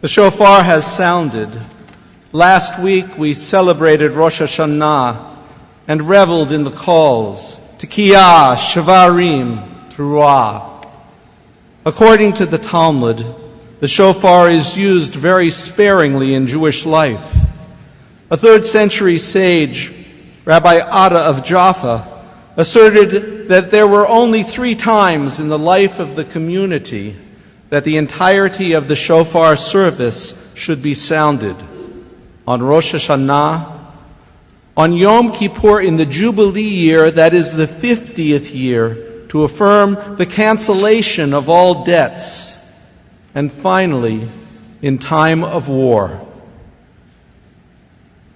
The shofar has sounded. Last week we celebrated Rosh Hashanah and reveled in the calls, Tekiyah, Shavarim, Teruah. According to the Talmud, the shofar is used very sparingly in Jewish life. A 3rd century sage, Rabbi Ada of Jaffa, asserted that there were only 3 times in the life of the community that the entirety of the shofar service should be sounded: on Rosh Hashanah, on Yom Kippur in the Jubilee year, that is the 50th year, to affirm the cancellation of all debts, and finally, in time of war.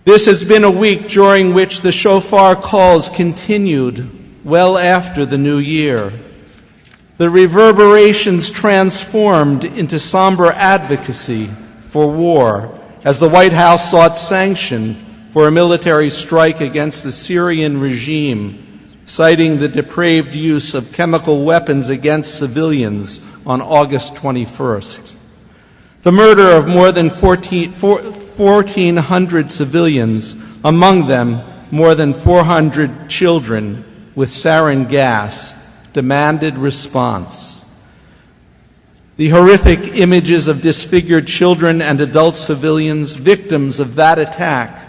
This has been a week during which the shofar calls continued well after the new year. The reverberations transformed into somber advocacy for war as the White House sought sanction for a military strike against the Syrian regime, citing the depraved use of chemical weapons against civilians on August 21st. The murder of more than 1,400 civilians, among them more than 400 children with sarin gas, demanded response. The horrific images of disfigured children and adult civilians, victims of that attack,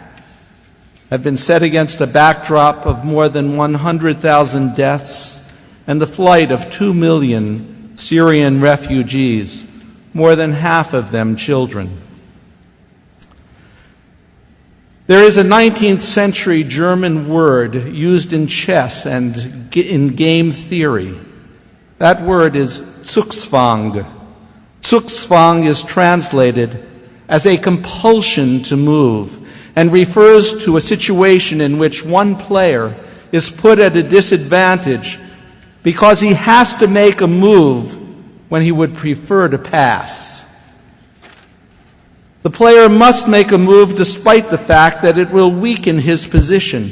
have been set against a backdrop of more than 100,000 deaths and the flight of 2 million Syrian refugees, more than half of them children. There is a 19th century German word used in chess and in game theory. That word is Zugzwang. Zugzwang is translated as a compulsion to move and refers to a situation in which one player is put at a disadvantage because he has to make a move when he would prefer to pass. The player must make a move despite the fact that it will weaken his position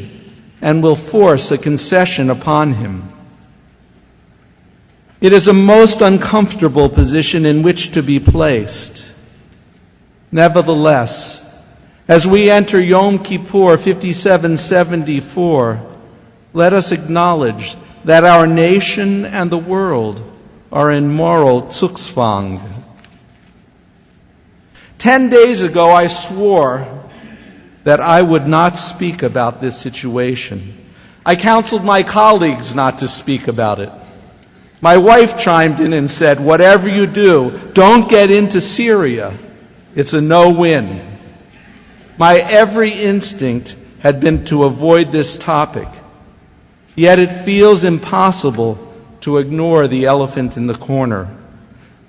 and will force a concession upon him. It is a most uncomfortable position in which to be placed. Nevertheless, as we enter Yom Kippur 5774, let us acknowledge that our nation and the world are in moral Zugzwang. 10 days ago, I swore that I would not speak about this situation. I counseled my colleagues not to speak about it. My wife chimed in and said, "Whatever you do, don't get into Syria. It's a no-win." My every instinct had been to avoid this topic, yet it feels impossible to ignore the elephant in the corner.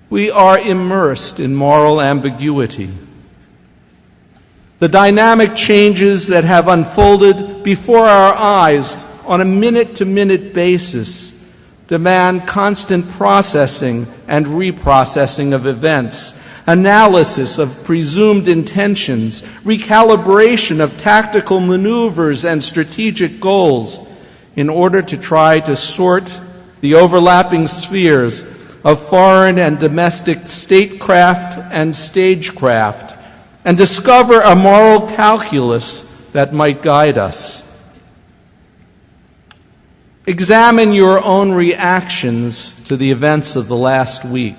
We are immersed in moral ambiguity. The dynamic changes that have unfolded before our eyes on a minute-to-minute basis demand constant processing and reprocessing of events, analysis of presumed intentions, recalibration of tactical maneuvers and strategic goals in order to try to sort the overlapping spheres of foreign and domestic statecraft and stagecraft, and discover a moral calculus that might guide us. Examine your own reactions to the events of the last week.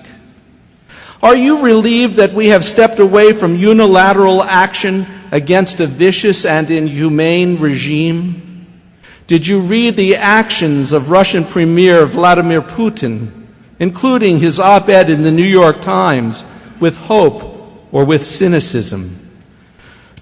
Are you relieved that we have stepped away from unilateral action against a vicious and inhumane regime? Did you read the actions of Russian Premier Vladimir Putin, including his op-ed in the New York Times, with hope or with cynicism?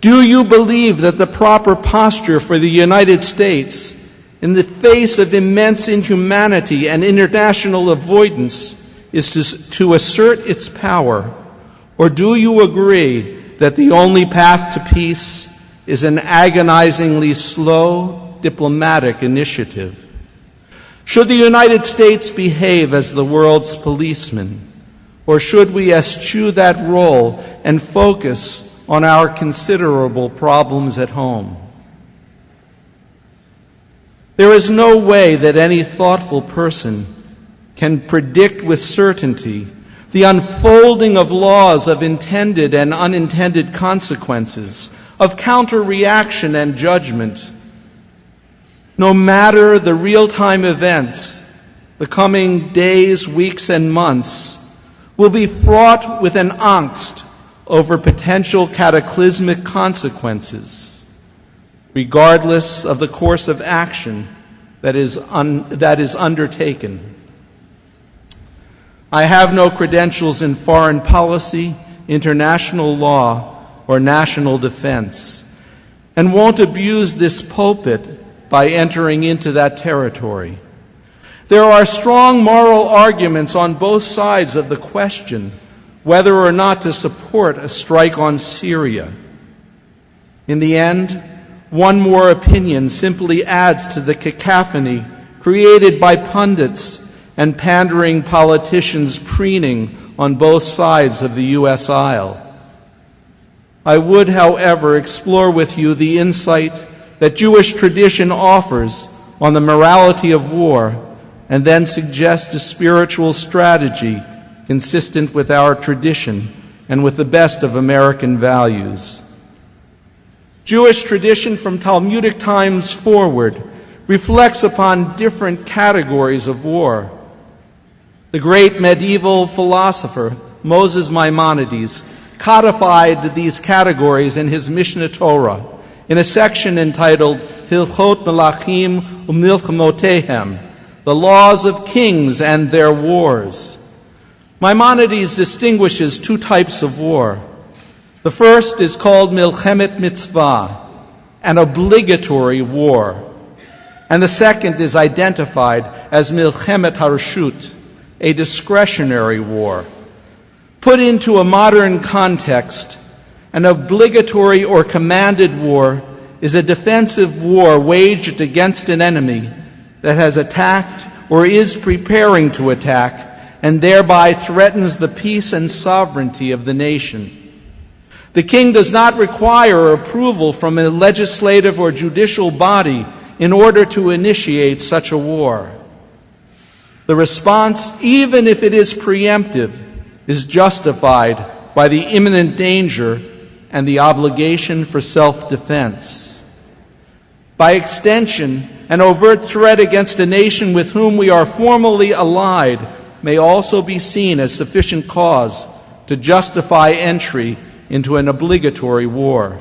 Do you believe that the proper posture for the United States, in the face of immense inhumanity and international avoidance, is to assert its power? Or do you agree that the only path to peace is an agonizingly slow diplomatic initiative? Should the United States behave as the world's policeman, or should we eschew that role and focus on our considerable problems at home? There is no way that any thoughtful person can predict with certainty the unfolding of laws of intended and unintended consequences, of counter-reaction and judgment. No matter the real-time events, the coming days, weeks, and months will be fraught with an angst over potential cataclysmic consequences, regardless of the course of action that is undertaken. I have no credentials in foreign policy, international law, or national defense, and won't abuse this pulpit by entering into that territory. There are strong moral arguments on both sides of the question whether or not to support a strike on Syria. In the end, one more opinion simply adds to the cacophony created by pundits and pandering politicians preening on both sides of the U.S. aisle. I would, however, explore with you the insight that Jewish tradition offers on the morality of war, and then suggest a spiritual strategy consistent with our tradition and with the best of American values. Jewish tradition from Talmudic times forward reflects upon different categories of war. The great medieval philosopher Moses Maimonides codified these categories in his Mishnah Torah in a section entitled Hilchot Melachim Umilchemotehem, the laws of kings and their wars. Maimonides distinguishes two types of war. The first is called Milchemet Mitzvah, an obligatory war. And the second is identified as Milchemet Harshut, a discretionary war. Put into a modern context, an obligatory or commanded war is a defensive war waged against an enemy that has attacked or is preparing to attack and thereby threatens the peace and sovereignty of the nation. The king does not require approval from a legislative or judicial body in order to initiate such a war. The response, even if it is preemptive, is justified by the imminent danger and the obligation for self-defense. By extension, an overt threat against a nation with whom we are formally allied may also be seen as sufficient cause to justify entry into an obligatory war.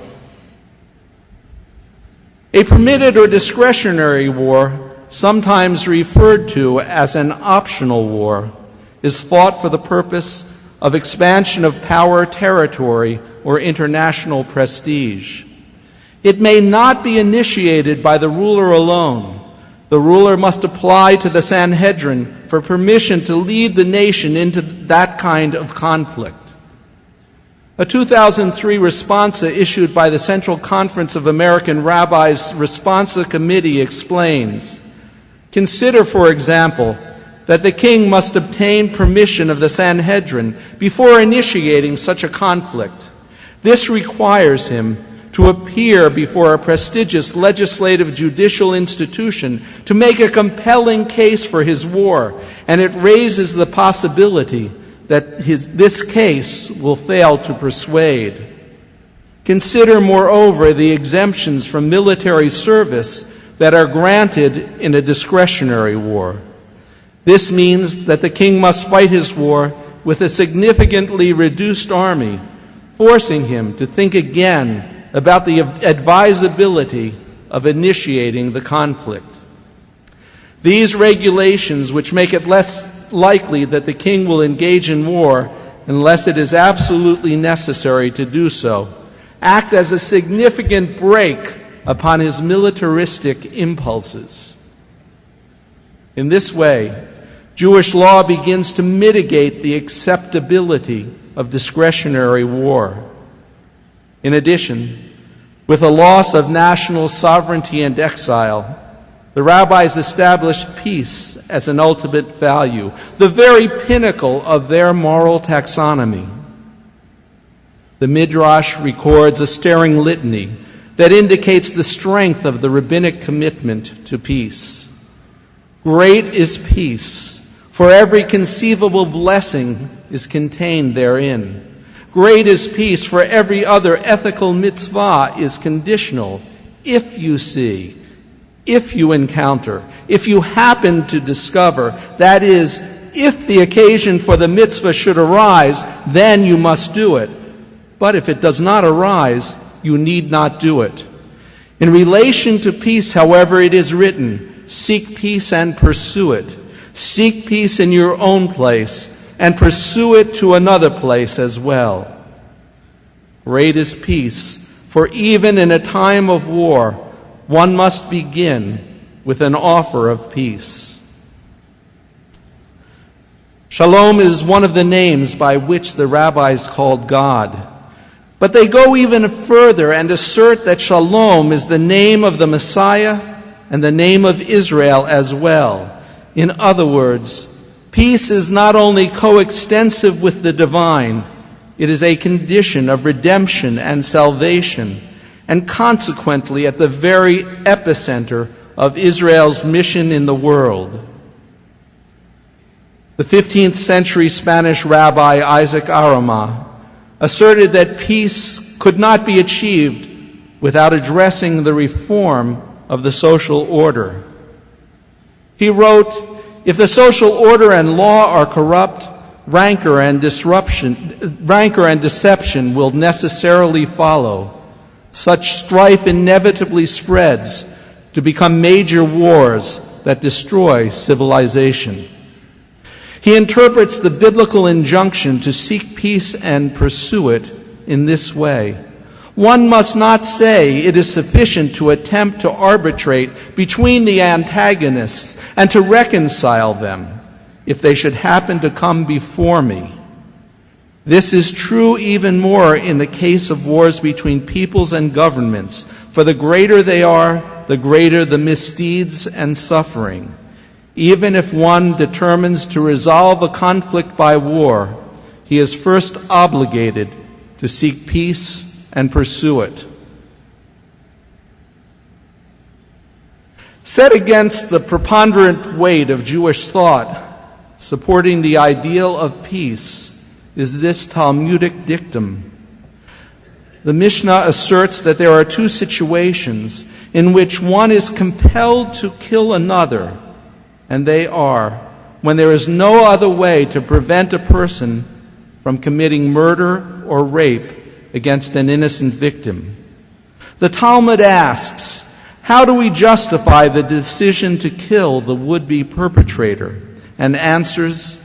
A permitted or discretionary war, sometimes referred to as an optional war, is fought for the purpose of expansion of power, territory, or international prestige. It may not be initiated by the ruler alone. The ruler must apply to the Sanhedrin for permission to lead the nation into that kind of conflict. A 2003 responsa issued by the Central Conference of American Rabbis Responsa Committee explains, consider, for example, that the king must obtain permission of the Sanhedrin before initiating such a conflict. This requires him to appear before a prestigious legislative judicial institution to make a compelling case for his war, and it raises the possibility that this case will fail to persuade. Consider, moreover, the exemptions from military service that are granted in a discretionary war. This means that the king must fight his war with a significantly reduced army, forcing him to think again about the advisability of initiating the conflict. These regulations, which make it less likely that the king will engage in war unless it is absolutely necessary to do so, act as a significant brake upon his militaristic impulses. In this way, Jewish law begins to mitigate the acceptability of discretionary war. In addition, with the loss of national sovereignty and exile, the rabbis established peace as an ultimate value, the very pinnacle of their moral taxonomy. The Midrash records a stirring litany that indicates the strength of the rabbinic commitment to peace. Great is peace, for every conceivable blessing is contained therein. Great is peace, for every other ethical mitzvah is conditional. If you see, if you encounter, if you happen to discover, that is, if the occasion for the mitzvah should arise, then you must do it. But if it does not arise, you need not do it. In relation to peace, however, it is written, seek peace and pursue it. Seek peace in your own place and pursue it to another place as well. Great is peace, for even in a time of war, one must begin with an offer of peace. Shalom is one of the names by which the rabbis called God. But they go even further and assert that Shalom is the name of the Messiah and the name of Israel as well. In other words, peace is not only coextensive with the divine, it is a condition of redemption and salvation, and consequently at the very epicenter of Israel's mission in the world. The 15th century Spanish rabbi Isaac Arama asserted that peace could not be achieved without addressing the reform of the social order. He wrote, "If the social order and law are corrupt, rancor and deception will necessarily follow. Such strife inevitably spreads to become major wars that destroy civilization." He interprets the biblical injunction to seek peace and pursue it in this way. One must not say it is sufficient to attempt to arbitrate between the antagonists and to reconcile them if they should happen to come before me. This is true even more in the case of wars between peoples and governments, for the greater they are, the greater the misdeeds and suffering. Even if one determines to resolve a conflict by war, he is first obligated to seek peace and pursue it. Set against the preponderant weight of Jewish thought supporting the ideal of peace is this Talmudic dictum. The Mishnah asserts that there are two situations in which one is compelled to kill another, and they are when there is no other way to prevent a person from committing murder or rape against an innocent victim. The Talmud asks, how do we justify the decision to kill the would-be perpetrator? And answers,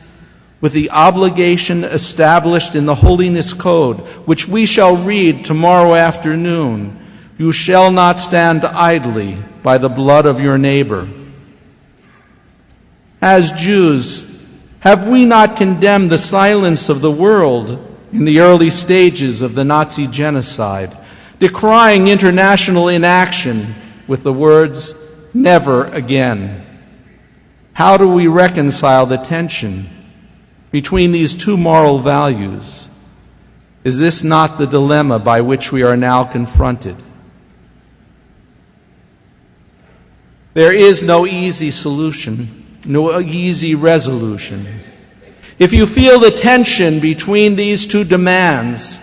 with the obligation established in the Holiness Code, which we shall read tomorrow afternoon, you shall not stand idly by the blood of your neighbor. As Jews, have we not condemned the silence of the world in the early stages of the Nazi genocide, decrying international inaction with the words, "Never again"? How do we reconcile the tension between these two moral values? Is this not the dilemma by which we are now confronted? There is no easy solution, no easy resolution. If you feel the tension between these two demands,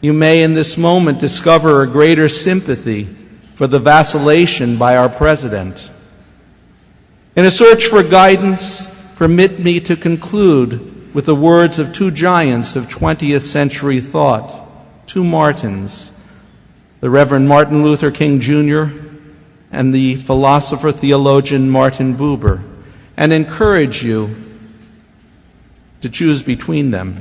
you may in this moment discover a greater sympathy for the vacillation by our president. In a search for guidance, permit me to conclude with the words of two giants of 20th century thought, two Martins, the Reverend Martin Luther King Jr. and the philosopher-theologian Martin Buber, and encourage you to choose between them.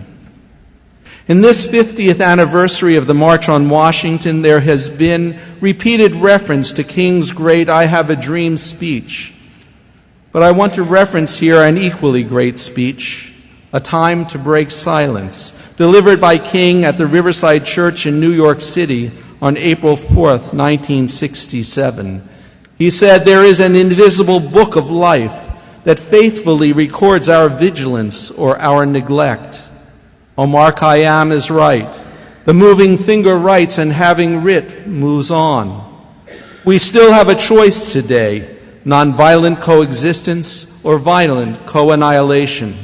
In this 50th anniversary of the March on Washington, there has been repeated reference to King's great "I Have a Dream" speech. But I want to reference here an equally great speech, "A Time to Break Silence," delivered by King at the Riverside Church in New York City on April 4th, 1967. He said, "There is an invisible book of life that faithfully records our vigilance or our neglect. Omar Khayyam is right. The moving finger writes, and having writ, moves on. We still have a choice today, nonviolent coexistence or violent co-annihilation.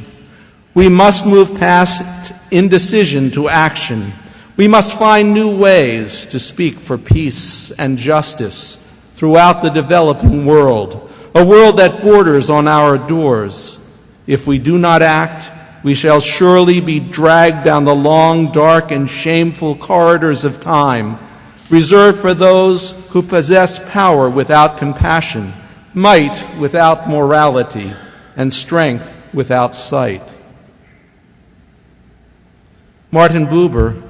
We must move past indecision to action. We must find new ways to speak for peace and justice throughout the developing world, a world that borders on our doors. If we do not act, we shall surely be dragged down the long, dark, and shameful corridors of time, reserved for those who possess power without compassion, might without morality, and strength without sight. Martin Buber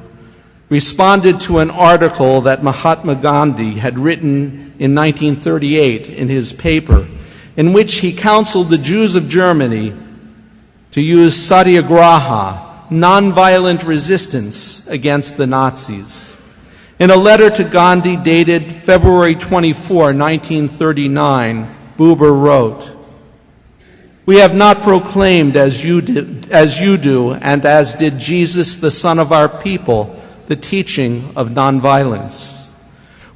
responded to an article that Mahatma Gandhi had written in 1938 in his paper, in which he counseled the Jews of Germany to use satyagraha, nonviolent resistance against the Nazis. In a letter to Gandhi dated February 24, 1939, Buber wrote, "We have not proclaimed as you do, and as did Jesus, the Son of our people, the teaching of nonviolence.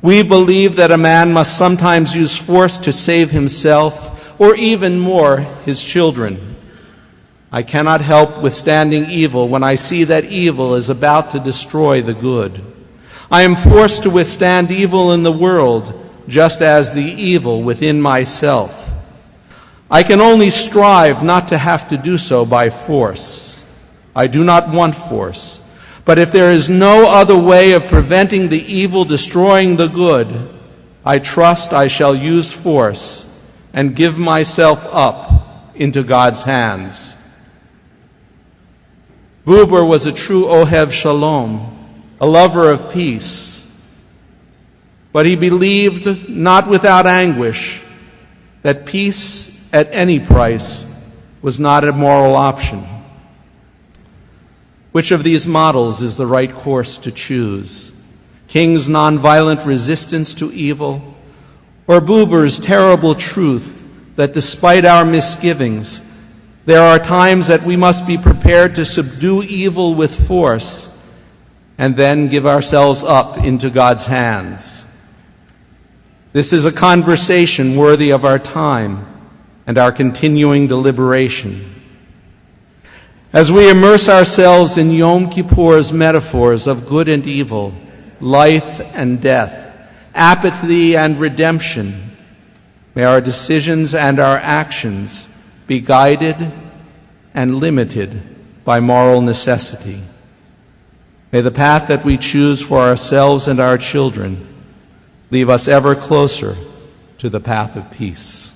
We believe that a man must sometimes use force to save himself, or even more, his children. I cannot help withstanding evil when I see that evil is about to destroy the good. I am forced to withstand evil in the world, just as the evil within myself. I can only strive not to have to do so by force. I do not want force. But if there is no other way of preventing the evil destroying the good, I trust I shall use force and give myself up into God's hands." Buber was a true Ohev Shalom, a lover of peace. But he believed, not without anguish, that peace at any price was not a moral option. Which of these models is the right course to choose? King's nonviolent resistance to evil, or Buber's terrible truth that despite our misgivings, there are times that we must be prepared to subdue evil with force and then give ourselves up into God's hands? This is a conversation worthy of our time and our continuing deliberation. As we immerse ourselves in Yom Kippur's metaphors of good and evil, life and death, apathy and redemption, may our decisions and our actions be guided and limited by moral necessity. May the path that we choose for ourselves and our children leave us ever closer to the path of peace.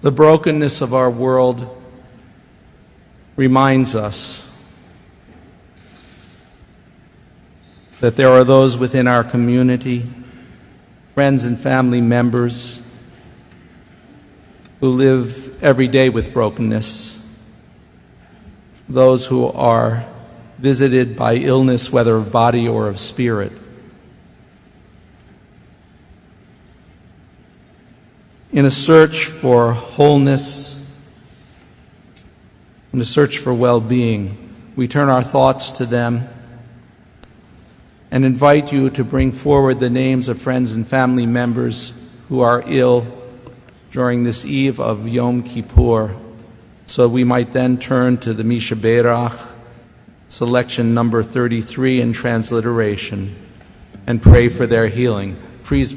The brokenness of our world reminds us that there are those within our community, friends and family members, who live every day with brokenness, those who are visited by illness, whether of body or of spirit. In a search for wholeness, in a search for well-being, we turn our thoughts to them and invite you to bring forward the names of friends and family members who are ill during this eve of Yom Kippur, so we might then turn to the Misha Berach, selection number 33 in transliteration, and pray for their healing. Please